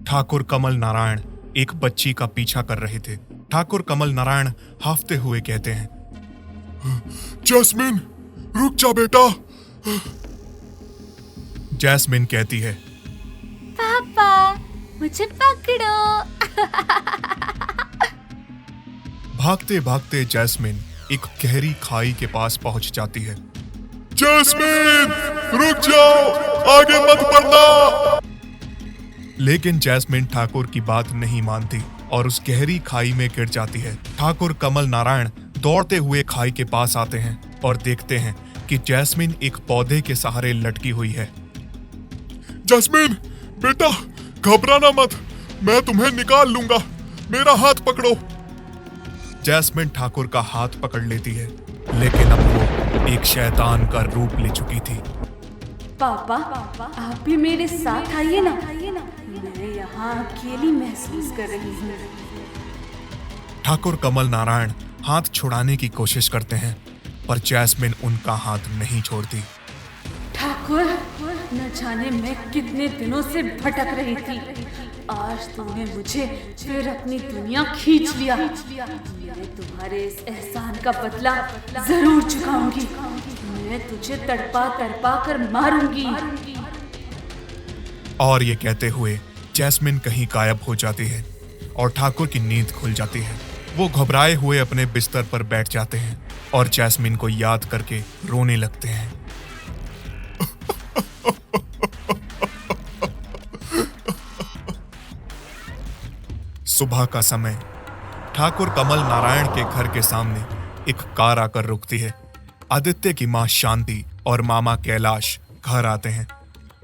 ठाकुर कमल नारायण एक बच्ची का पीछा कर रहे थे। ठाकुर कमल नारायण हाफते हुए कहते हैं, जैस्मिन, रुक जा बेटा। जैस्मिन कहती है, पापा मुझे पकड़ो। भागते भागते जैस्मिन एक गहरी खाई के पास पहुंच जाती है। जैस्मिन, रुक जाओ, आगे मत बढ़ना। लेकिन जैस्मिन ठाकुर की बात नहीं मानती और उस गहरी खाई में गिर जाती है। ठाकुर कमल नारायण दौड़ते हुए खाई के पास आते हैं और देखते हैं कि जैस्मिन एक पौधे के सहारे लटकी हुई है। जैस्मिन बेटा, घबराना मत, मैं तुम्हें निकाल लूंगा, मेरा हाथ पकड़ो। जैस्मिन ठाकुर का हाथ पकड़ लेती है, लेकिन अब वो एक शैतान का रूप ले चुकी थी। पापा आप भी मेरे साथ आइए ना, मैं यहाँ अकेली महसूस कर रही हूँ। ठाकुर कमल नारायण हाथ छुड़ाने की कोशिश करते हैं, पर जैस्मिन उनका हाथ नहीं छोड़ती। ठाकुर, न जाने मैं कितने दिनों से भटक रही थी, आज तुमने मुझे फिर अपनी दुनिया खींच लिया। मैं तुम्हारे इस एहसान का बदला जरूर चुकाऊंगी। मैं तुझे तड़पा तड़पा कर मारूंगी। और ये कहते हुए जैस्मिन कहीं गायब हो जाती है और ठाकुर की नींद खुल जाती है। वो घबराए हुए अपने बिस्तर पर बैठ जाते हैं और जैस्मिन को याद करके रोने लगते हैं। सुबह का समय, ठाकुर कमल नारायण के घर के सामने एक कार आकर रुकती है। आदित्य की मां शांति और मामा कैलाश घर आते हैं।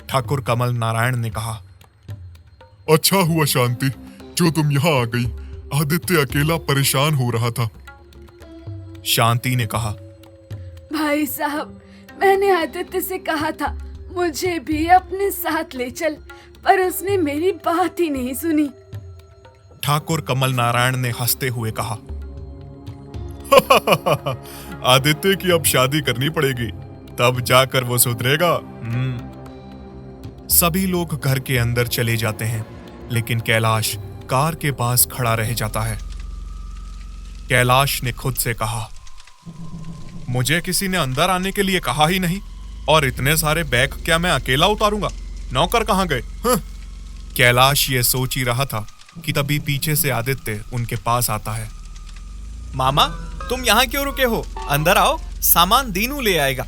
ठाकुर कमल नारायण ने कहा, अच्छा हुआ शांति जो तुम यहाँ आ गई, आदित्य अकेला परेशान हो रहा था। शांति ने कहा, भाई साहब, मैंने आदित्य से कहा था मुझे भी अपने साथ ले चल, पर उसने मेरी बात ही नहीं सुनी। ठाकुर कमल नारायण ने हंसते हुए कहा, आदित्य की अब शादी करनी पड़ेगी, तब जाकर वो सुधरेगा। सभी लोग घर के अंदर चले जाते हैं, लेकिन कैलाश कार के पास खड़ा रह जाता है। कैलाश ने खुद से कहा, मुझे किसी ने अंदर आने के लिए कहा ही नहीं, और इतने सारे बैग क्या मैं अकेला उतारूंगा? नौकर कहाँ गए? कैलाश ये सोच ही रहा था कि तभी पीछे से आदित्य उनके पास आता है। मामा, तुम यहाँ क्यों रुके हो? अंदर आओ, सामान दीनू ले आएगा।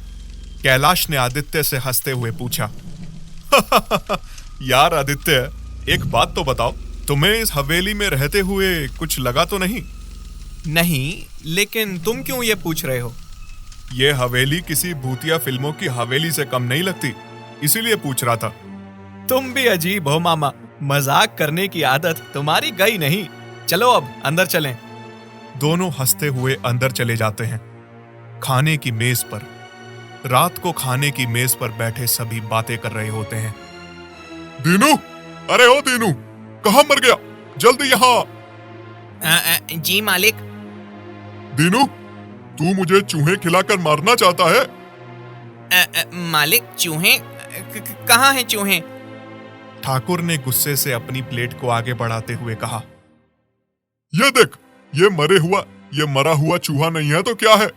कैलाश ने आदित्य से हंसते हुए पूछा, यार आदित्य, एक बात तो बताओ, तुम्हें इस हवेली में रहते हुए कुछ लगा तो नहीं? नहीं, लेकिन तुम क्यों ये पूछ रहे हो? ये हवेली किसी भूतिया फिल्मों की हवेली से कम नहीं लगती, इसीलिए पूछ रहा था। तुम भी अजीब हो मामा, मजाक करने की आदत तुम्हारी गई नहीं। चलो अब अंदर चलें। दोनों हंसते हुए अंदर चले जाते हैं। खाने की मेज पर, रात को खाने की मेज पर बैठे सभी बातें कर रहे होते हैं। दीनू, अरे ओ दीनू, कहाँ मर गया? जल्दी यहाँ। जी मालिक। दीनू, तू मुझे चूहे खिलाकर मारना चाहता है? मालिक, चूहे? कहाँ हैं चूहे? ठाकुर ने गुस्से से अपनी प्लेट को आगे बढ़ाते हुए कहा, ये देख, ये मरा हुआ चूहा नहीं है तो क्या है?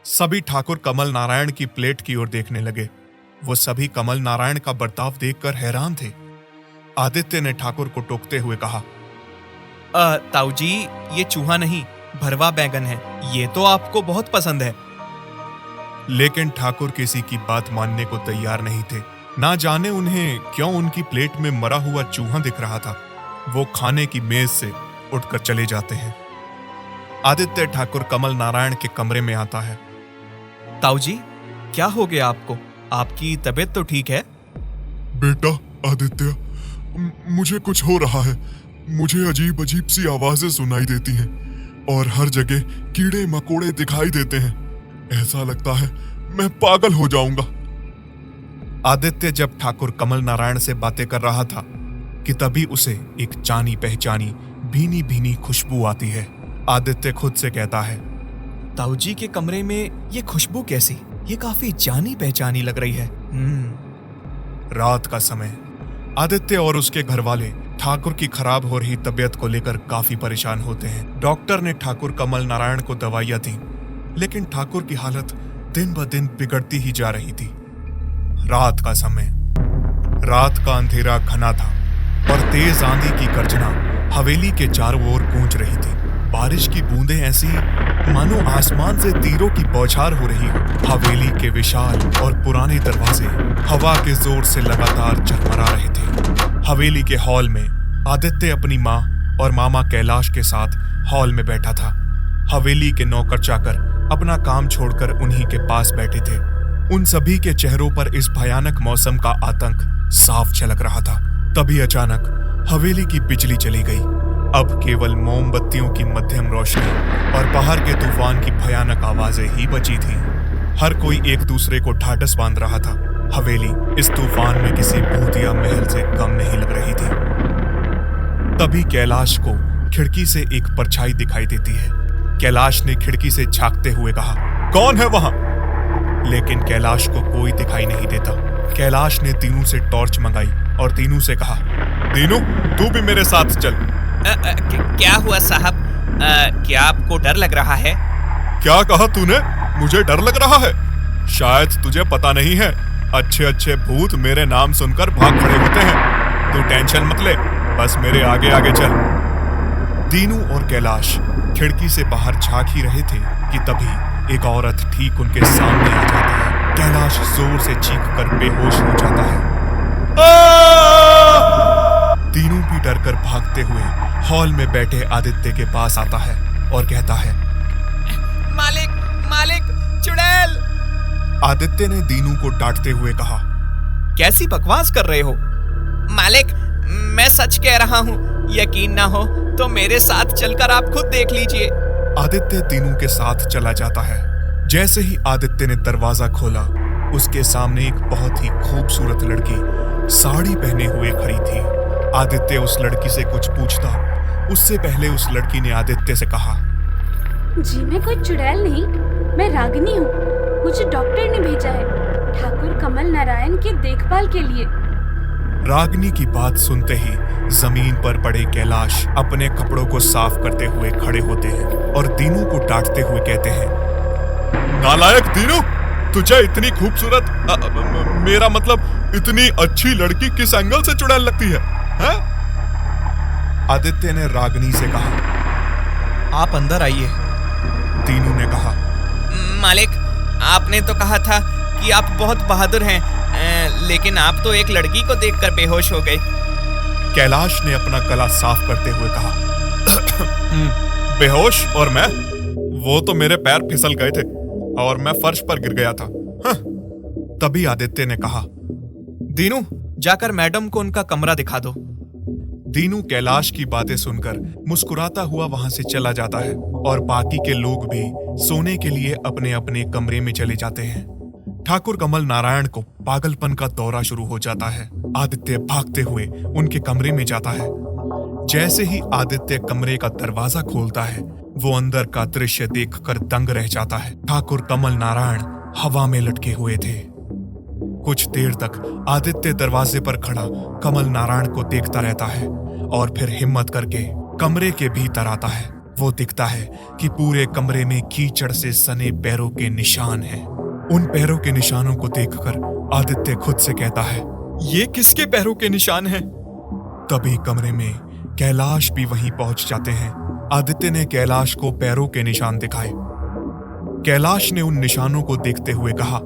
सभी ठाकुर कमल नारायण की प्लेट की ओर देखने लगे। वो सभी कमल नारायण का बर्ताव देखकर हैरान थे। आदित्य ने ठाकुर को टोकते हुए कहा, ताऊजी, ये चूहा नहीं, भरवा बैंगन है। ये तो आपको बहुत पसंद है। लेकिन ठाकुर किसी की बात मानने को तैयार नहीं थे। ना जाने उन्हें क्यों उनकी प्लेट में मरा हुआ चूहा दिख रहा था। वो खाने की मेज से उठकर चले जाते हैं। आदित्य ठाकुर कमल नारायण के कमरे में आता है। ताऊजी, क्या हो गया आपको? आपकी तबीयत तो ठीक है? बेटा आदित्य, मुझे कुछ हो रहा है। मुझे अजीब अजीब सी आवाजें सुनाई देती हैं और हर जगह कीड़े मकोड़े दिखाई देते हैं। ऐसा लगता है मैं पागल हो जाऊंगा। आदित्य जब ठाकुर कमल नारायण से बातें कर रहा था कि तभी उसे एक जानी पहचानी भीनी भीनी खुशबू आती है। आदित्य खुद से कहता है, ताऊजी के कमरे में ये खुशबू कैसी? ये काफी जानी पहचानी लग रही है। रात का समय, आदित्य और उसके घरवाले ठाकुर की खराब हो रही तबीयत को लेकर काफी परेशान होते हैं। डॉक्टर ने ठाकुर कमल नारायण को दवाइयां दी, लेकिन ठाकुर की हालत दिन ब दिन बिगड़ती ही जा रही थी। रात का समय, रात का अंधेरा घना था और तेज आंधी की गर्जना हवेली के चारों ओर गूंज रही थी। बारिश की बूंदें ऐसी मानो आसमान से तीरों की बौछार हो रही हो। हवेली के विशाल और पुराने दरवाजे हवा के जोर से लगातार झरमरा रहे थे। हवेली के हॉल में आदित्य अपनी माँ और मामा कैलाश के साथ हॉल में बैठा था। हवेली के नौकर चाकर अपना काम छोड़कर उन्हीं के पास बैठे थे। उन सभी के चेहरों पर इस भयानक मौसम का आतंक साफ झलक रहा था। तभी अचानक हवेली की बिजली चली गई। अब केवल मोमबत्तियों की मध्यम रोशनी और बाहर के तूफान की भयानक आवाजें ही बची थीं। हर कोई एक दूसरे को ढाढ़स बांध रहा था। हवेली इस तूफान में किसी भूतिया महल से कम नहीं लग रही थी। तभी कैलाश को खिड़की से एक परछाई दिखाई देती है। कैलाश ने खिड़की से झांकते हुए कहा, कौन है वहां? लेकिन कैलाश को कोई दिखाई नहीं देता। कैलाश ने तीनू से टॉर्च मंगाई और तीनू से कहा, तीनू तू भी मेरे साथ चल। क्या हुआ साहब? क्या आपको डर लग रहा है? क्या कहा तूने? मुझे डर लग रहा है? शायद तुझे पता नहीं है, अच्छे अच्छे भूत मेरे नाम सुनकर भाग खड़े होते हैं। तू टेंशन मत ले, बस मेरे आगे आगे चल। दीनू और कैलाश खिड़की से बाहर झांक ही रहे थे कि तभी एक औरत ठीक उनके सामने आ जाती है। कैलाश जोर से चीखकर बेहोश हो जाता है। तीनों भी डरकर भागते हुए हॉल में बैठे आदित्य के पास आता है और कहता है, मालिक मालिक चुड़ैल। आदित्य ने दीनू को डांटते हुए कहा, कैसी बकवास कर रहे हो? मालिक मैं सच कह रहा हूँ, यकीन ना हो तो मेरे साथ चलकर आप खुद देख लीजिए। आदित्य दीनू के साथ चला जाता है। जैसे ही आदित्य ने दरवाजा खोला, उसके सामने एक बहुत ही खूबसूरत लड़की साड़ी पहने हुए खड़ी थी। आदित्य उस लड़की से कुछ पूछता, उससे पहले उस लड़की ने आदित्य से कहा, जी मैं कोई चुड़ैल नहीं, मैं रागिनी हूँ। मुझे डॉक्टर ने भेजा है ठाकुर कमल नारायण की देखभाल के लिए। रागिनी की बात सुनते ही जमीन पर पड़े कैलाश अपने कपड़ों को साफ करते हुए खड़े होते हैं और दीनू को डांटते हुए कहते हैं, नालायक दीनू, तुझे इतनी खूबसूरत मेरा मतलब इतनी अच्छी लड़की किस एंगल से चुड़ैल लगती है? आदित्य ने रागिनी से कहा, आप अंदर आइए। दीनू ने कहा, मालिक आपने तो कहा था कि आप बहुत बहादुर हैं, लेकिन आप तो एक लड़की को देखकर बेहोश हो गए। कैलाश ने अपना गला साफ करते हुए कहा, बेहोश और मैं? वो तो मेरे पैर फिसल गए थे और मैं फर्श पर गिर गया था। तभी आदित्य ने कहा, दीनू जाकर मैडम को उनका कमरा दिखा दो। दीनू कैलाश की बातें सुनकर मुस्कुराता हुआ वहां से चला जाता है और बाकी के लोग भी सोने के लिए अपने अपने कमरे में चले जाते हैं। ठाकुर कमल नारायण को पागलपन का दौरा शुरू हो जाता है। आदित्य भागते हुए उनके कमरे में जाता है। जैसे ही आदित्य कमरे का दरवाजा खोलता है, वो अंदर का दृश्य देखकर दंग रह जाता है। ठाकुर कमल नारायण हवा में लटके हुए थे। कुछ देर तक आदित्य दरवाजे पर खड़ा कमल नारायण को देखता रहता है और फिर हिम्मत करके कमरे के भीतर आता है। वो दिखता है कि पूरे कमरे में कीचड़ से सने पैरों के निशान हैं। उन पैरों के निशानों को देखकर आदित्य खुद से कहता है, ये किसके पैरों के निशान हैं? तभी कमरे में कैलाश भी वहीं पहुंच जाते हैं। आदित्य ने कैलाश को पैरों के निशान दिखाए। कैलाश ने उन निशानों को देखते हुए कहा,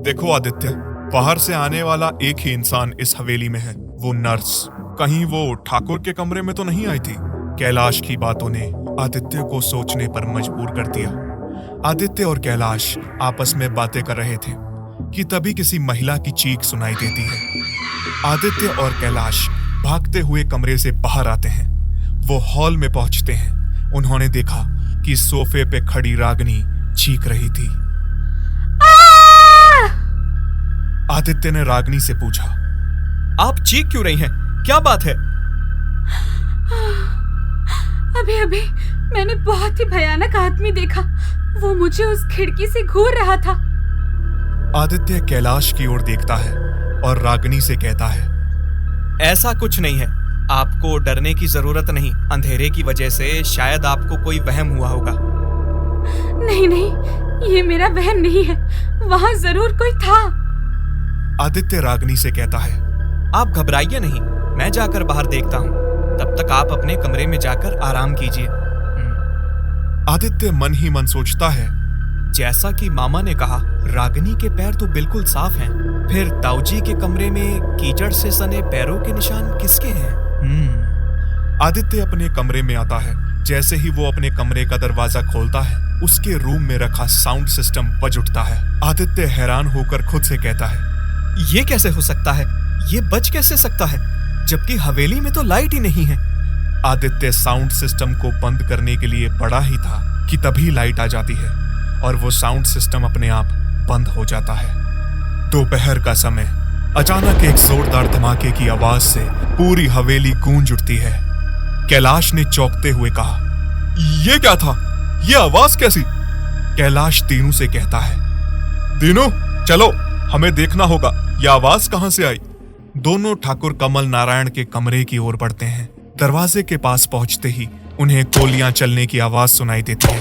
देखो आदित्य, बाहर से आने वाला एक ही इंसान इस हवेली में है, वो नर्स। कहीं वो ठाकुर के कमरे में तो नहीं आई थी? कैलाश की बातों ने आदित्य को सोचने पर मजबूर कर दिया। आदित्य और कैलाश आपस में बातें कर रहे थे कि तभी किसी महिला की चीख सुनाई देती है। आदित्य और कैलाश भागते हुए कमरे से बाहर आते हैं। वो हॉल में पहुंचते हैं। उन्होंने देखा कि सोफे पे खड़ी रागिनी चीख रही थी। आदित्य ने रागिनी से पूछा, आप चीख क्यों रही हैं? क्या बात है? अभी अभी मैंने बहुत ही भयानक आदमी देखा। वो मुझे उस खिड़की से घूर रहा था। आदित्य कैलाश की ओर देखता है और रागिनी से कहता है, ऐसा कुछ नहीं है, आपको डरने की जरूरत नहीं। अंधेरे की वजह से शायद आपको कोई वहम हुआ होगा। नहीं नहीं, ये मेरा वहम नहीं है, वहाँ जरूर कोई था। आदित्य रागिनी से कहता है। आप घबराइए नहीं, मैं जाकर बाहर देखता हूँ। तब तक आप अपने कमरे में जाकर आराम कीजिए। आदित्य मन ही मन सोचता है, जैसा कि मामा ने कहा, रागिनी के पैर तो बिल्कुल साफ हैं। फिर ताऊजी के कमरे में कीचड़ से सने पैरों के निशान किसके हैं? आदित्य अपने कमरे में आता है। जैसे ही वो अपने कमरे का दरवाजा खोलता है, उसके रूम में रखा साउंड सिस्टम बज उठता है। आदित्य हैरान होकर खुद से कहता है, ये कैसे हो सकता है? ये बज कैसे सकता है, जबकि हवेली में तो लाइट ही नहीं है। आदित्य साउंड सिस्टम को बंद करने के लिए पड़ा ही था कि तभी लाइट आ जाती है और वो साउंड सिस्टम अपने आप बंद हो जाता है। दोपहर का समय, अचानक एक जोरदार धमाके की आवाज से पूरी हवेली गूंज उठती है। कैलाश ने चौंकते हुए कहा, ये क्या था? ये आवाज कैसी? कैलाश दीनू से कहता है, दीनू चलो, हमें देखना होगा यह आवाज कहां से आई। दोनों ठाकुर कमल नारायण के कमरे की ओर बढ़ते हैं। दरवाजे के पास पहुंचते ही उन्हें गोलियां चलने की आवाज सुनाई देती है।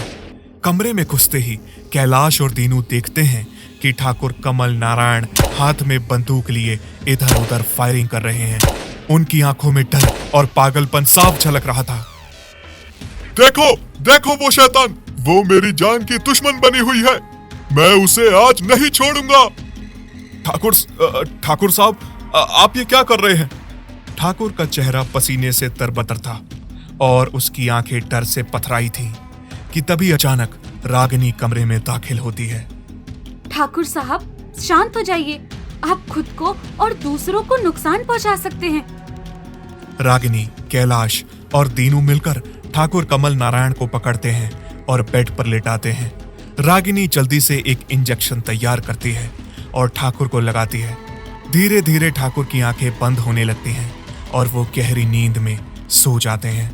कमरे में घुसते ही कैलाश और दीनू देखते हैं कि ठाकुर कमल नारायण हाथ में बंदूक लिए इधर उधर फायरिंग कर रहे हैं। उनकी आंखों में डर और पागलपन साफ झलक रहा था। देखो देखो, वो शैतान, वो मेरी जान की दुश्मन बनी हुई है। मैं उसे आज नहीं छोड़ूंगा। ठाकुर साहब, आप ये क्या कर रहे हैं? ठाकुर का चेहरा पसीने से तरबतर था और उसकी आंखें डर से पथराई थीं कि तभी अचानक रागिनी कमरे में दाखिल होती है। ठाकुर साहब, शांत हो जाइए, आप खुद को और दूसरों को नुकसान पहुंचा सकते हैं। रागिनी, कैलाश और दीनू मिलकर ठाकुर कमल नारायण को पकड़ते हैं और बेड पर लेटाते हैं। रागिनी जल्दी से एक इंजेक्शन तैयार करती है और ठाकुर को लगाती है। धीरे धीरे ठाकुर की आंखें बंद होने लगती हैं और वो गहरी नींद में सो जाते हैं।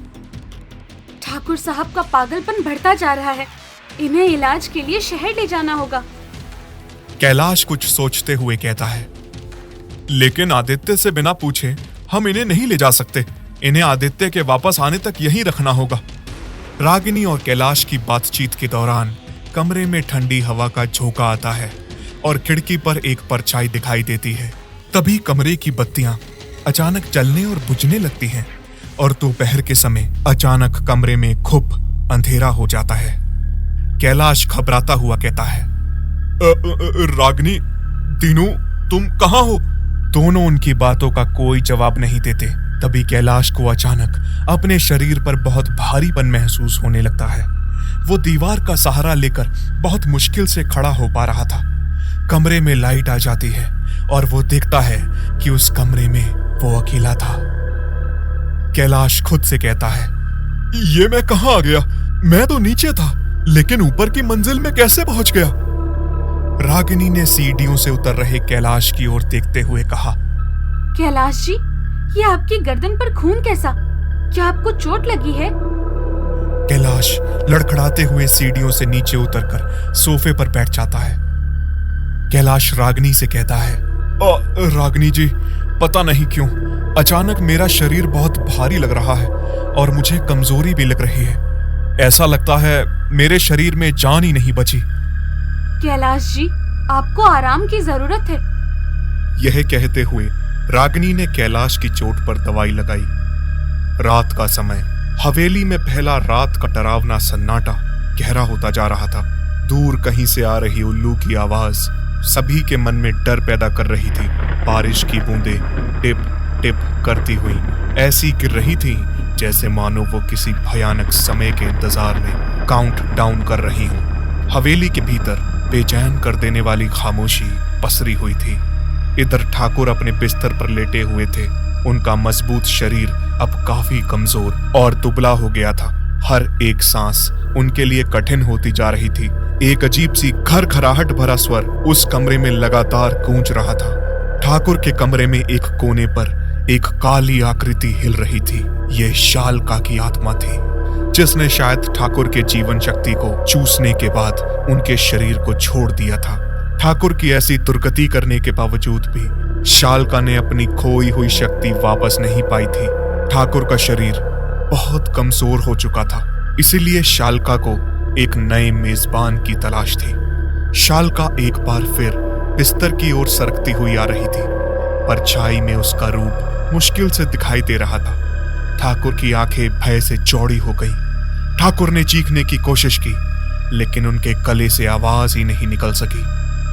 ठाकुर साहब का पागलपन बढ़ता जा रहा है, इन्हें इलाज के लिए शहर ले जाना होगा। कैलाश कुछ सोचते हुए कहता है, लेकिन आदित्य से बिना पूछे हम इन्हें नहीं ले जा सकते। इन्हें आदित्य के वापस आने तक यहीं रखना होगा। रागिनी और कैलाश की बातचीत के दौरान कमरे में ठंडी हवा का झोंका आता है और खिड़की पर एक परछाई दिखाई देती है। तभी कमरे की बत्तियां अचानक जलने और बुझने लगती हैं और दोपहर के समय अचानक कमरे में खूब अंधेरा हो जाता है। कैलाश घबराता हुआ कहता है, रागिनी, दीनू, तुम कहाँ हो? दोनों उनकी बातों का कोई जवाब नहीं देते। तभी कैलाश को अचानक अपने शरीर पर बहुत भारीपन महसूस होने लगता है। वो दीवार का सहारा लेकर बहुत मुश्किल से खड़ा हो पा रहा था। कमरे में लाइट आ जाती है और वो देखता है कि उस कमरे में वो अकेला था। कैलाश खुद से कहता है, ये मैं कहाँ आ गया? मैं तो नीचे था, लेकिन ऊपर की मंजिल में कैसे पहुंच गया? रागिनी ने सीढ़ियों से उतर रहे कैलाश की ओर देखते हुए कहा, कैलाश जी, ये आपकी गर्दन पर खून कैसा? क्या आपको चोट लगी है? कैलाश लड़खड़ाते हुए सीढ़ियों से नीचे उतरकर सोफे पर बैठ जाता है। कैलाश रागिनी से कहता है, रागिनी जी, पता नहीं क्यों अचानक मेरा शरीर बहुत भारी लग रहा है और मुझे कमजोरी भी लग रही है। ऐसा लगता है मेरे शरीर में जान ही नहीं बची। कैलाश जी, आपको आराम की जरूरत है। यह कहते हुए रागिनी ने कैलाश की चोट पर दवाई लगाई। रात का समय, हवेली में पहला रात का डरावना सन्नाटा गहरा होता जा रहा था। दूर कहीं से आ रही उल्लू की आवाज सभी के मन में डर पैदा कर रही थी। बारिश की बूंदें टिप टिप करती हुई ऐसी गिर रही थी जैसे मानो वो किसी भयानक समय के इंतजार में काउंट डाउन कर रही हूँ। हवेली के भीतर बेचैन कर देने वाली खामोशी पसरी हुई थी। इधर ठाकुर अपने बिस्तर पर लेटे हुए थे। उनका मजबूत शरीर अब काफी कमजोर और दुबला हो गया था। हर एक सांस उनके लिए कठिन होती जा रही थी। एक अजीब सी खरखराहट भरा स्वर उस कमरे में लगातार गूंज रहा था। ठाकुर के कमरे में एक कोने पर एक काली आकृति हिल रही थी। यह शालका की आत्मा थी, जिसने शायद ठाकुर के जीवन शक्ति को चूसने के बाद उनके शरीर को छोड़ दिया था। ठाकुर की ऐसी दुर्गति करने के बावजूद भी शालका ने अपनी खोई हुई शक्ति वापस नहीं पाई थी। ठाकुर का शरीर बहुत कमजोर हो चुका था, इसीलिए शालका को एक नए मेजबान की तलाश थी। शालका एक बार फिर बिस्तर की ओर सरकती हुई आ रही थी। परछाई में उसका रूप मुश्किल से दिखाई दे रहा था। ठाकुर की आंखें भय से चौड़ी हो गई। ठाकुर ने चीखने की कोशिश की, लेकिन उनके गले से आवाज ही नहीं निकल सकी।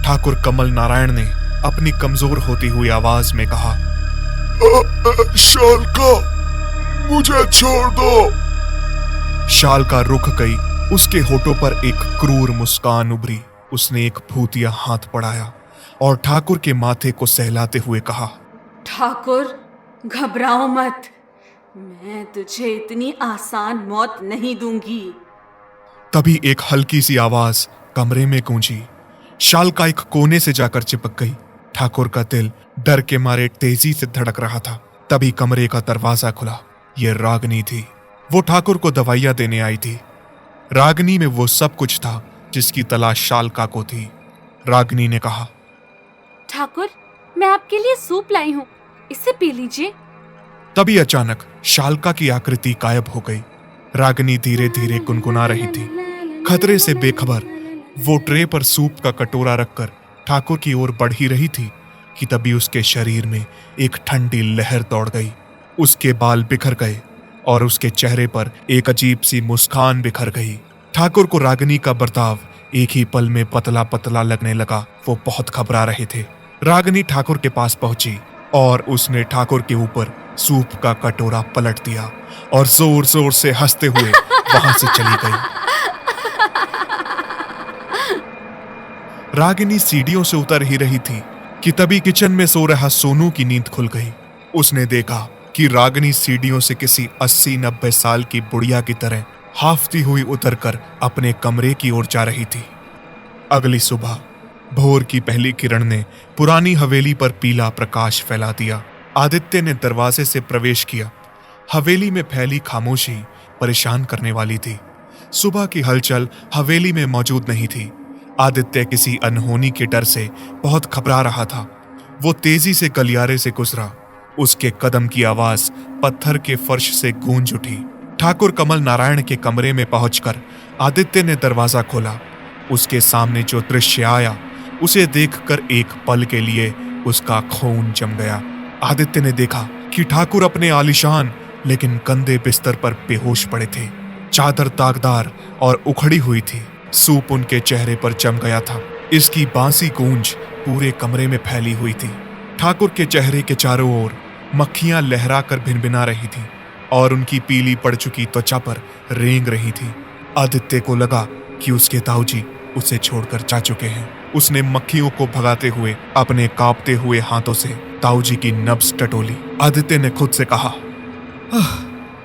ठाकुर कमल नारायण ने अपनी कमजोर होती हुई आवाज में कहा, शालका, मुझे छोड़ दो। शालका रुक गई। उसके होठों पर एक क्रूर मुस्कान उभरी। उसने एक भूतिया हाथ बढ़ाया और ठाकुर के माथे को सहलाते हुए कहा, ठाकुर, घबराओ मत, मैं तुझे इतनी आसान मौत नहीं दूंगी। तभी एक हल्की सी आवाज कमरे में गूंजी। शालका एक कोने से जाकर चिपक गई। ठाकुर का दिल डर के मारे तेजी से धड़क रहा था। तभी कमरे का दरवाजा खुला। ये रागनी थी। वो ठाकुर को दवाइयां देने आई थी। रागनी में वो सब कुछ था जिसकी तलाश शालका को थी। रागनी ने कहा, ठाकुर, मैं आपके लिए सूप लाई हूँ, इसे पी लीजिए। तभी अचानक शालका की आकृति गायब हो गई। रागनी धीरे धीरे गुनगुना रही थी। खतरे से बेखबर वो ट्रे पर सूप का कटोरा रखकर ठाकुर की ओर बढ़ ही रही थी कि तभी उसके शरीर में एक ठंडी लहर दौड़ गई। उसके बाल बिखर गए और उसके चेहरे पर एक अजीब सी मुस्कान बिखर गई। ठाकुर को रागिनी का बर्ताव एक ही पल में पतला पतला लगने लगा। वो बहुत घबरा रहे थे। रागिनी ठाकुर के पास पहुंची और उसने ठाकुर के ऊपर सूप का कटोरा पलट दिया और जोर जोर से हंसते हुए वहां से चली गई। रागिनी सीढ़ियों से उतर ही रही थी कि तभी किचन में सो रहा सोनू की नींद खुल गई। उसने देखा कि रागिनी सीढ़ियों से किसी 80-90 साल की बुढ़िया की तरह हाफती हुई उतरकर अपने कमरे की ओर जा रही थी। अगली सुबह भोर की पहली किरण ने पुरानी हवेली पर पीला प्रकाश फैला दिया। आदित्य ने दरवाजे से प्रवेश किया। हवेली में फैली खामोशी परेशान करने वाली थी। सुबह की हलचल हवेली में मौजूद नहीं थी। आदित्य किसी अनहोनी के डर से बहुत घबरा रहा था। वो तेजी से गलियारे से गुजरा। उसके कदम की आवाज पत्थर के फर्श से गूंज उठी। ठाकुर कमल नारायण के कमरे में पहुंचकर आदित्य ने दरवाजा खोला। उसके सामने जो दृश्य आया उसे देखकर एक पल के लिए उसका खून जम गया। आदित्य ने देखा कि ठाकुर अपने आलीशान लेकिन गंदे बिस्तर पर बेहोश पड़े थे। चादर दागदार और उखड़ी हुई थी। सूप उनके चेहरे पर जम गया था। इसकी बांसी गूंज पूरे कमरे में फैली हुई थी। ठाकुर के चेहरे के चारों ओर मक्खियां लहरा कर भिनभिना रही थी और उनकी पीली पड़ चुकी त्वचा पर रेंग रही थी। आदित्य को लगा कि उसके ताऊजी उसे छोड़कर जा चुके हैं। उसने मक्खियों को भगाते हुए अपने कांपते हुए हाथों से ताऊजी की नब्ज टटोली। आदित्य ने खुद से कहा,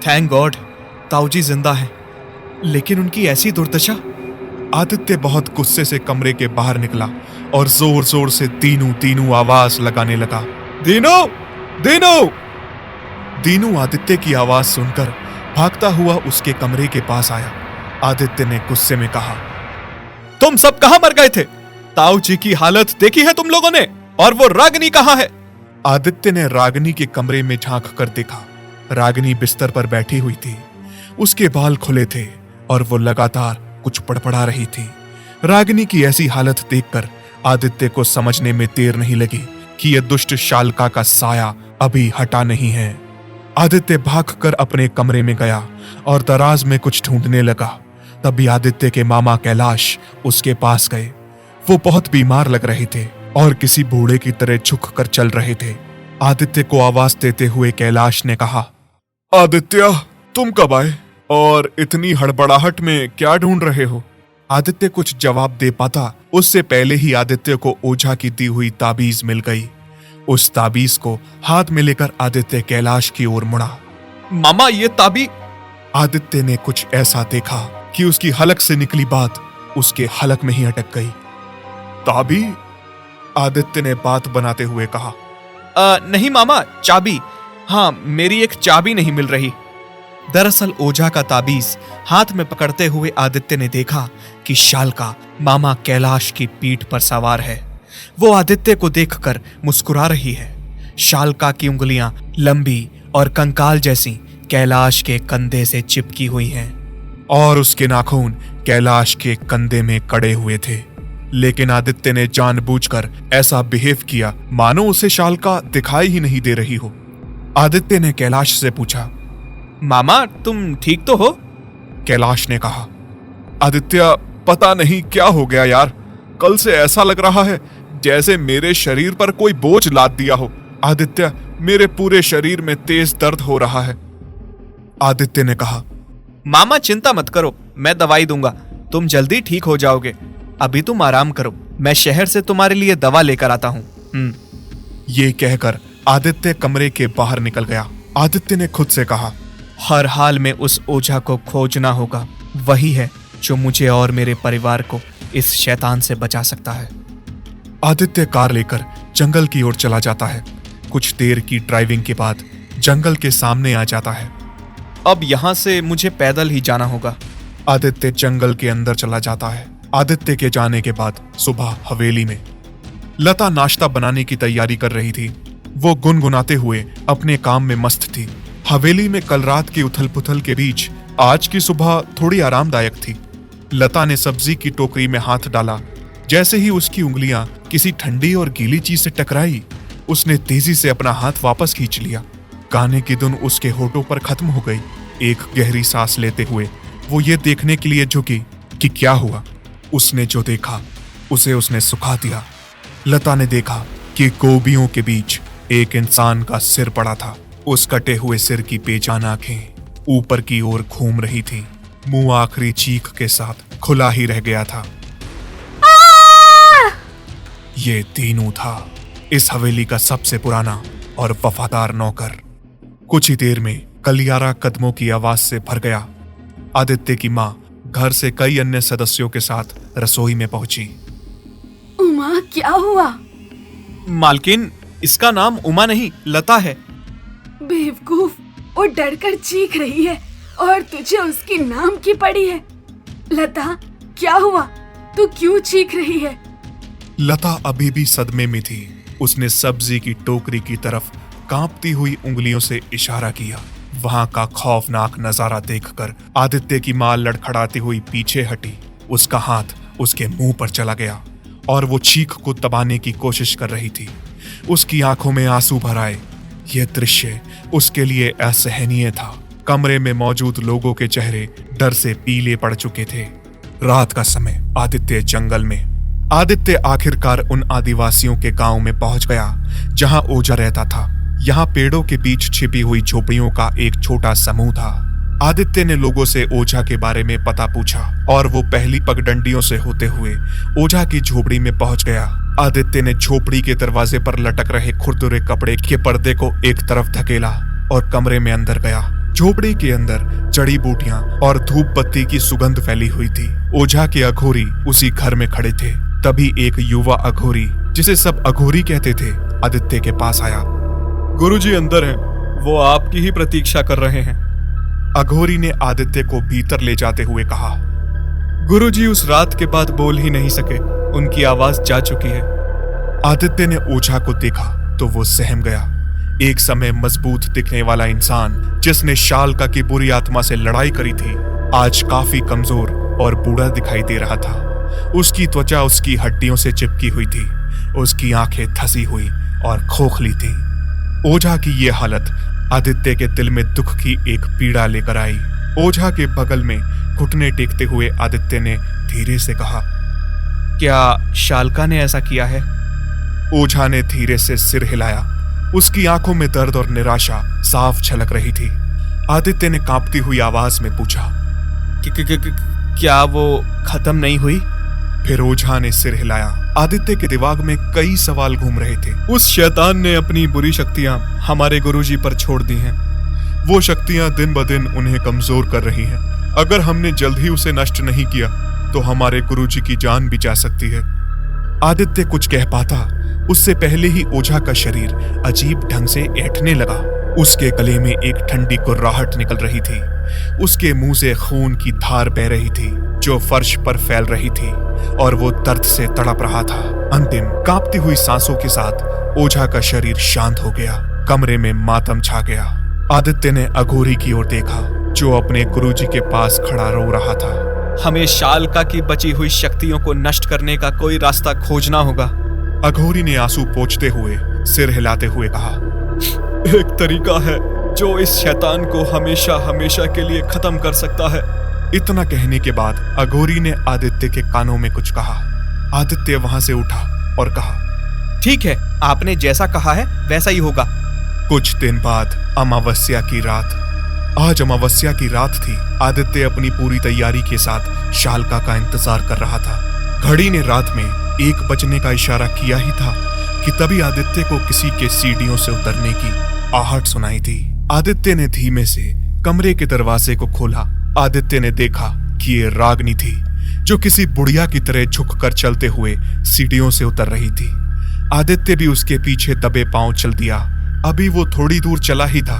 थैंक गॉड, ताऊजी जिंदा है, लेकिन उनकी ऐसी दुर्दशा। आदित्य बहुत गुस्से से कमरे के बाहर निकला और जोर जोर से दीनू दीनू आवाज लगाने लगा। दीनू दीनू। दीनू आदित्य की आवाज सुनकर भागता हुआ उसके कमरे के पास आया। आदित्य ने गुस्से में कहा, तुम सब कहां मर गए थे? ताऊ जी की हालत देखी है तुम लोगों ने? और वो रागिनी कहां है? आदित्य ने रागिनी के कमरे में झांक कर देखा। रागिनी बिस्तर पर बैठी हुई थी। उसके बाल खुले थे और वो लगातार कुछ बड़बड़ा रही थी। रागिनी की ऐसी हालत देखकर आदित्य को समझने में देर नहीं लगी कि यह दुष्ट शालका का साया अभी हटा नहीं है। आदित्य भागकर अपने कमरे में गया और दराज में कुछ ढूंढने लगा। तभी आदित्य के मामा कैलाश उसके पास गए। वो बहुत बीमार लग रहे थे और किसी बूढ़े की तरह झुक कर चल रहे थे। आदित्य को आवाज देते हुए कैलाश ने कहा, आदित्य, तुम कब आए और इतनी हड़बड़ाहट में क्या ढूंढ रहे हो? आदित्य कुछ जवाब दे पाता उससे पहले ही आदित्य को ओझा की दी हुई ताबीज मिल गई। उस ताबीज को हाथ में लेकर आदित्य कैलाश की ओर मुड़ा। मामा, ये ताबीज। आदित्य ने कुछ ऐसा देखा कि उसकी हलक से निकली बात उसके हलक में ही अटक गई। ताबीज? आदित्य ने बात बनाते हुए कहा, नहीं मामा, चाबी। हाँ, मेरी एक चाबी नहीं मिल रही। दरअसल ओझा का ताबीज हाथ में पकड़ते हुए आदित्य ने देखा कि शालका मामा कैलाश की पीठ पर सवार है। वो आदित्य को देखकर मुस्कुरा रही है। शालका की उंगलियां लंबी और कंकाल जैसी कैलाश के कंधे से चिपकी हुई हैं। और उसके नाखून कैलाश के कंधे में कड़े हुए थे। लेकिन आदित्य ने जानबूझकर ऐसा बिहेव किया मानो उसे शालका दिखाई ही नहीं दे रही हो। आदित्य ने कैलाश से पूछा, मामा तुम ठीक तो हो? कैलाश ने कहा, आदित्य पता नहीं क्या हो गया यार, कल से ऐसा लग रहा है जैसे मेरे शरीर पर कोई बोझ लाद दिया हो। आदित्य, मेरे पूरे शरीर में तेज दर्द हो रहा है। आदित्य ने कहा, मामा चिंता मत करो, मैं दवाई दूंगा, तुम जल्दी ठीक हो जाओगे। अभी तुम आराम करो, मैं शहर से तुम्हारे लिए दवा लेकर आता हूँ। ये कहकर आदित्य कमरे के बाहर निकल गया। आदित्य ने खुद से कहा, हर हाल में उस ओझा को खोजना होगा, वही है जो मुझे और मेरे परिवार को इस शैतान से बचा सकता है। आदित्य कार लेकर जंगल की ओर चला जाता है। कुछ देर की ड्राइविंग के बाद जंगल के सामने आ जाता है। अब यहाँ से मुझे पैदल ही जाना होगा। आदित्य जंगल के अंदर चला जाता है। आदित्य के जाने के बाद सुबह हवेली में लता नाश्ता बनाने की तैयारी कर रही थी। वो गुनगुनाते हुए अपने काम में मस्त थी। हवेली में कल रात की उथल पुथल के बीच आज की सुबह थोड़ी आरामदायक थी। लता ने सब्जी की टोकरी में हाथ डाला। जैसे ही उसकी उंगलियां किसी ठंडी और गीली चीज से टकराई, उसने तेजी से अपना हाथ वापस खींच लिया। गाने की धुन उसके होठों पर खत्म हो गई। एक गहरी सांस लेते हुए वो ये देखने के लिए झुकी कि क्या हुआ। उसने जो देखा उसे उसने सुखा दिया। लता ने देखा कि गोबियों के बीच एक इंसान का सिर पड़ा था। उस कटे हुए सिर की बेजान आंखें ऊपर की ओर घूम रही थी। मुंह आखिरी चीख के साथ खुला ही रह गया था। ये दीनू था, इस हवेली का सबसे पुराना और वफादार नौकर। कुछ ही देर में कलियारा कदमों की आवाज से भर गया। आदित्य की माँ घर से कई अन्य सदस्यों के साथ रसोई में पहुंची। उमा, क्या हुआ? मालकिन, इसका नाम उमा नहीं लता है। बेवकूफ, वो डरकर चीख रही है और तुझे उसकी नाम की पड़ी है। लता, क्या हुआ? तू क्यों चीख रही है? लता अभी भी सदमे में थी। उसने सब्जी की टोकरी की तरफ कांपती हुई उंगलियों से इशारा किया। वहां का खौफनाक नजारा देखकर आदित्य की मां लड़खड़ाती हुई पीछे हटी। उसका हाथ उसके मुंह पर चला गया और वो चीख को दबाने की कोशिश कर रही थी। उसकी आंखों में आंसू भर आए। यह दृश्य उसके लिए असहनीय था। कमरे में मौजूद लोगों के चेहरे डर से पीले पड़ चुके थे। रात का समय, आदित्य जंगल में। आदित्य आखिरकार उन आदिवासियों के गांव में पहुंच गया जहां ओझा रहता था। यहाँ पेड़ों के बीच छिपी हुई झोपड़ियों का एक छोटा समूह था। आदित्य ने लोगों से ओझा के बारे में पता पूछा और वो पहली पगडंडियों से होते हुए ओझा की झोपड़ी में पहुंच गया। आदित्य ने झोपड़ी के दरवाजे पर लटक रहे खुरदुरे कपड़े के पर्दे को एक तरफ धकेला और कमरे में अंदर गया। झोपड़ी के अंदर जड़ी बूटियां और धूप बत्ती की सुगंध फैली हुई थी। ओझा के अघोरी उसी घर में खड़े थे। तभी एक युवा अघोरी, जिसे सब अघोरी कहते थे, आदित्य के पास आया। गुरुजी अंदर हैं, वो आपकी ही प्रतीक्षा कर रहे हैं। अघोरी ने आदित्य को भीतर ले जाते हुए कहा। गुरुजी उस रात के बाद बोल ही नहीं सके, उनकी आवाज जा चुकी है। आदित्य ने ओझा को देखा तो वो सहम गया। एक समय मजबूत दिखने वाला इंसान जिसने शालका की बुरी आत्मा से लड़ाई करी थी, आज काफी कमजोर और बूढ़ा दिखाई दे रहा था। उसकी त्वचा उसकी हड्डियों से चिपकी हुई थी। उसकी आंखें धसी हुई और खोखली थी। ओझा की ये हालत आदित्य के दिल में दुख की एक पीड़ा लेकर आई। ओझा के बगल में घुटने टेकते हुए आदित्य ने धीरे से कहा, क्या शालका ने ऐसा किया है? ओझा ने धीरे से सिर हिलाया। उसकी आंखों में दर्द और निराशा साफ झलक रही थी। आदित्य ने कांपती हुई आवाज में पूछा, क्या वो खत्म नहीं हुई? फिर ओझा ने सिर हिलाया। आदित्य के दिमाग में कई सवाल घूम रहे थे। उस शैतान ने अपनी बुरी शक्तियां हमारे गुरुजी पर छोड़ दी हैं। वो शक्तियां दिन ब दिन उन्हें कमजोर कर रही हैं। अगर हमने जल्द ही उसे नष्ट नहीं किया तो हमारे गुरुजी की जान भी जा सकती है। आदित्य कुछ कह पाता उससे पहले ही ओझा का शरीर अजीब ढंग से ऐंठने लगा। उसके गले में एक ठंडी कुर्राहट निकल रही थी। उसके मुंह से खून की धार बह रही थी जो फर्श पर फैल रही थी और वो दर्द से तड़प रहा था। अंतिम कांपती हुई सांसों के साथ ओझा का शरीर शांत हो गया। कमरे में मातम छा गया। आदित्य ने अघोरी की ओर देखा, जो अपने गुरुजी के पास खड़ा रो रहा था। हमें शालका की बची हुई शक्तियों को नष्ट करने का कोई रास्ता खोजना होगा। अघोरी ने आंसू पोंछते हुए सिर हिलाते हुए कहा, एक तरीका है जो इस शैतान को हमेशा हमेशा के लिए खत्म कर सकता है। इतना कहने के बाद अघोरी ने आदित्य के कानों में कुछ कहा। आदित्य वहां से उठा और कहा, ठीक है, आपने जैसा कहा है वैसा ही होगा। कुछ दिन बाद अमावस्या की रात। आज अमावस्या की रात थी। आदित्य अपनी पूरी तैयारी के साथ शालका का इंतजार कर रहा था। घड़ी ने रात में 1 बजने का इशारा किया ही था कि तभी आदित्य को किसी के सीढ़ियों से उतरने की आहट सुनाई थी। आदित्य ने धीमे से कमरे के दरवाजे को खोला। आदित्य ने देखा कि ये रागनी थी, जो किसी बुढ़िया की तरह झुककर चलते हुए सीढ़ियों से उतर रही थी। आदित्य भी उसके पीछे दबे पांव चल दिया। अभी वो थोड़ी दूर चला ही था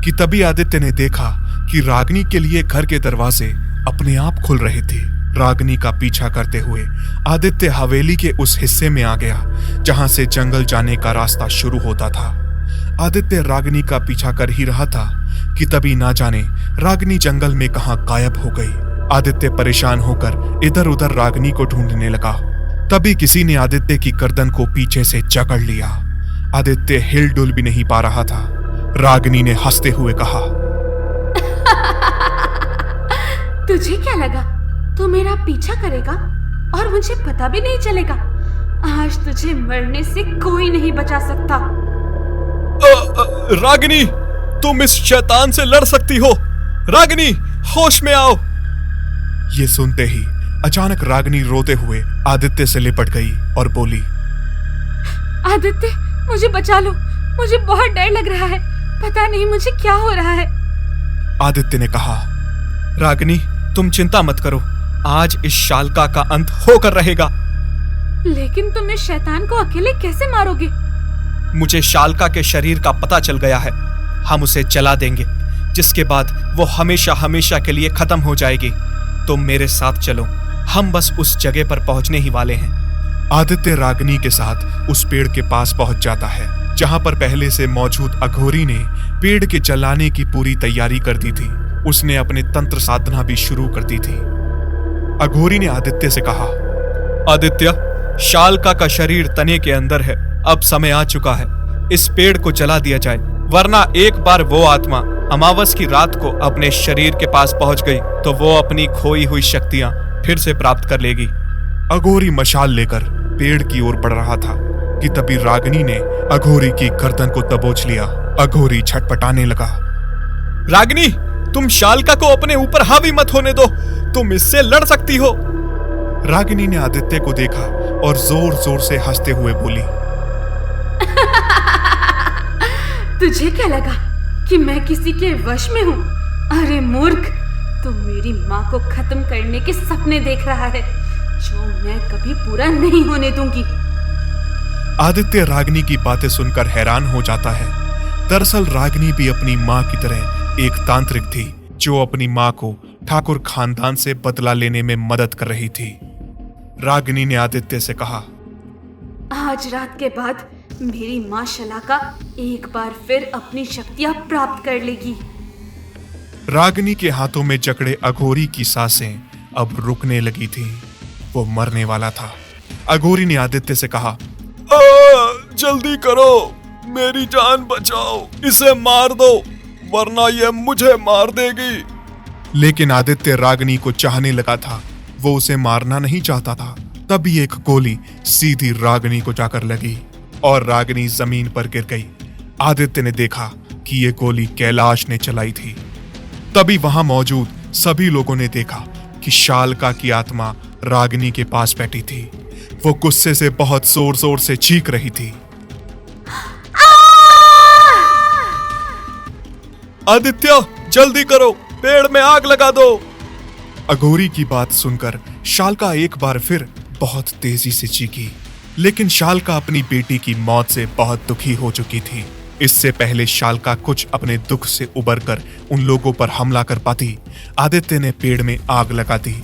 कि तभी आदित्य ने देखा कि रागनी के लिए घर के दरवाजे अपने आप खुल रहे थे। रागनी का पीछा करते हुए आदित्य हवेली के उस हिस्से में आ गया जहां से जंगल जाने का रास्ता शुरू होता था। आदित्य रागनी का पीछा कर ही रहा था कि तभी ना जाने रागनी जंगल में कहां गायब हो गई। आदित्य परेशान होकर इधर उधर रागनी को ढूंढने लगा। तभी किसी ने आदित्य की गर्दन को पीछे से जकड़ लिया। आदित्य हिल डुल भी नहीं पा रहा था। रागनी ने हंसते हुए कहा, तुझे क्या लगा तू मेरा पीछा करेगा और मुझे पता भी नहीं चलेगा? आज तुझे मरने से कोई नहीं बचा सकता। रागिनी, तुम इस शैतान से लड़ सकती हो। रागिनी, होश में आओ। ये सुनते ही अचानक रागनी रोते हुए आदित्य से लिपट गई और बोली, आदित्य, मुझे बचा लो, मुझे बहुत डर लग रहा है, पता नहीं मुझे क्या हो रहा है। आदित्य ने कहा, रागिनी, तुम चिंता मत करो, आज इस शालका का अंत होकर रहेगा। लेकिन तुम इस शैतान को अकेले कैसे मारोगे? मुझे शालका के शरीर का पता चल गया है। हम उसे जला देंगे, जिसके बाद वो हमेशा हमेशा के लिए खत्म हो जाएगी। तुम मेरे साथ चलो, हम बस उस जगह पर पहुंचने ही वाले हैं। आदित्य रागनी के साथ उस पेड़ के पास पहुंच जाता है जहां पर पहले से मौजूद अघोरी ने पेड़ के जलाने की पूरी तैयारी कर दी थी। उसने अपने तंत्र साधना भी शुरू कर दी थी। अघोरी ने आदित्य से कहा, आदित्य, शालका का शरीर तने के अंदर है। अब समय आ चुका है, इस पेड़ को जला दिया जाए, वरना एक बार वो आत्मा अमावस की रात को अपने शरीर के पास पहुंच गई तो वो अपनी खोई हुई शक्तियां फिर से प्राप्त कर लेगी। अघोरी मशाल लेकर पेड़ की ओर बढ़ रहा था कि तभी रागनी ने अघोरी की गर्दन को दबोच लिया। अघोरी छटपटाने लगा। रागिनी, तुम शालका को अपने ऊपर हावी मत होने दो, तुम इससे लड़ सकती हो। रागिनी ने आदित्य को देखा और जोर जोर से हंसते हुए बोली, तुझे क्या लगा कि मैं किसी के वश में हूँ? अरे मूर्ख, तू मेरी माँ को खत्म करने के सपने देख रहा है, जो मैं कभी पूरा नहीं होने दूंगी। आदित्य रागनी की बातें सुनकर हैरान हो जाता है। दरअसल रागनी भी अपनी माँ की तरह एक तांत्रिक थी, जो अपनी माँ को ठाकुर खानदान से बदला लेने में मदद कर रही थी। रागनी ने आदित्य से कहा, आज रात के बाद मेरी माँ शलाका एक बार फिर अपनी शक्तियां प्राप्त कर लेगी। रागनी के हाथों में जकड़े अघोरी की सांसें अब रुकने लगी थी। वो मरने वाला था। अघोरी ने आदित्य से कहा, जल्दी करो, मेरी जान बचाओ, इसे मार दो, वरना ये मुझे मार देगी। लेकिन आदित्य रागनी को चाहने लगा था, वो उसे मारना नहीं चाहता था। तभी एक गोली सीधी रागनी को जाकर लगी और रागनी जमीन पर गिर गई। आदित्य ने देखा कि ये गोली कैलाश ने चलाई थी। तभी वहां मौजूद सभी लोगों ने देखा कि शालका की आत्मा रागनी के पास बैठी थी। वो गुस्से से बहुत जोर जोर से चीख रही थी। आदित्य, जल्दी करो, पेड़ में आग लगा दो। अघोरी की बात सुनकर शालका एक बार फिर बहुत तेजी से चीखी। लेकिन शालका अपनी बेटी की मौत से बहुत दुखी हो चुकी थी। इससे पहले शालका कुछ अपने दुख से उबरकर उन लोगों पर हमला कर पाती, आदित्य ने पेड़ में आग लगा दी।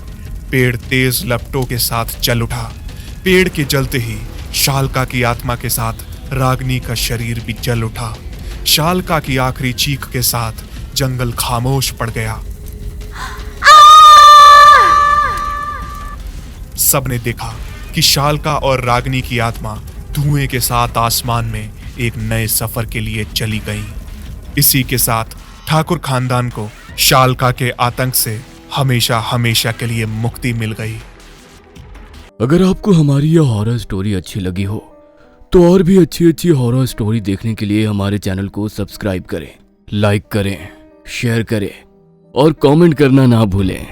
पेड़ तेज लपटों के साथ जल उठा। पेड़ के जलते ही शालका की आत्मा के साथ रागनी का शरीर भी जल उठा। शालका की आखिरी चीख के साथ जंगल खामोश पड़ गया। सबने देखा कि शालका और रागिनी की आत्मा धुएं के साथ आसमान में एक नए सफर के लिए चली गई। इसी के साथ ठाकुर खानदान को शालका के आतंक से हमेशा हमेशा के लिए मुक्ति मिल गई। अगर आपको हमारी यह हॉरर स्टोरी अच्छी लगी हो तो और भी अच्छी अच्छी हॉरर स्टोरी देखने के लिए हमारे चैनल को सब्सक्राइब करें, लाइक करें, शेयर करें और कमेंट करना ना भूलें।